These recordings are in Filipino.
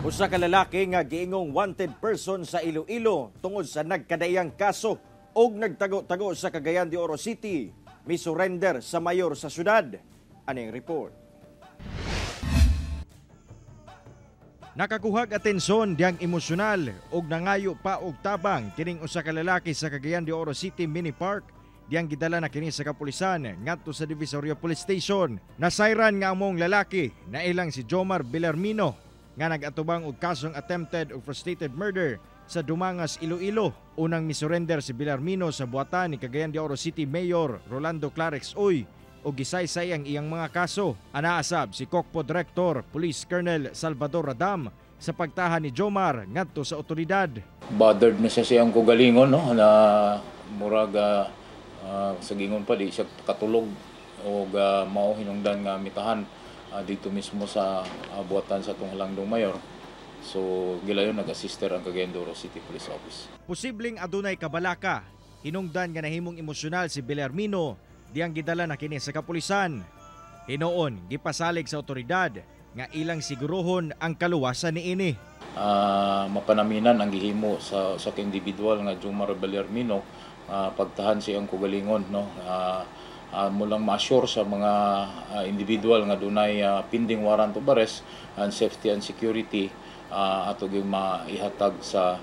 Usa ka lalaki nga giingong wanted person sa Iloilo tungod sa nagkadayang kaso og nagtago-tago sa Cagayan de Oro City, misurrender sa mayor sa syudad. Aning report. Nakakuhag atensyon diyang emosyonal og nangayo pa og tabang kining usa ka lalaki sa Cagayan de Oro City Mini Park diyang gidala na kini sa kapulisan ngadto sa Divisoria Police Station. Nasayran nga among lalaki na ilang si Jomar Villarmino nga nag-atubang og kasong attempted o frustrated murder sa Dumangas, Iloilo. Unang misurrender si Villarmino sa buhatan ni Cagayan de Oro City Mayor Rolando Clarex Uy o gisaysay ang iyang mga kaso. Anaasab si Kokpo Director Police Colonel Salvador Radam sa pagtahan ni Jomar ngadto sa otoridad. Bothered na siya siyang kugalingon, no, na murag sa gingon pa di siya katulog o mao hinungdan nga mitahan dito mismo sa buhatan sa Tunghalang Mayor. So gilayon nag-assister ang Cagayan de Oro City Police Office. Posibleng adunay kabalaka, hinungdan nga nahimong emosyonal si Villarmino diyang gidala na kini sa kapulisan. Hinoon gipasalig sa otoridad nga ilang siguruhon ang kaluwasan niini. Mapanaminan ang gihimo sa individual nga Jomar Villarmino pagtahan siyang kugalingon, no. Mulang ma-assure sa mga individual nga dunay pending warrant of arrest and safety and security ato gyud maihatag sa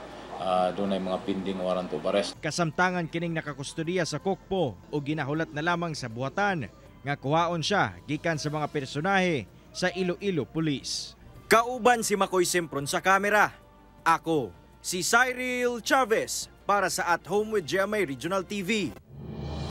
dunay mga pending warrant of arrest. Kasamtangan kining nakakustodiya sa Kokpo o ginahulat na lamang sa buhatan nga kuhaon siya gikan sa mga personahe sa Iloilo Police. Kauban si Makoy Simpron sa kamera. Ako si Cyril Chavez para sa At Home with GMA Regional TV.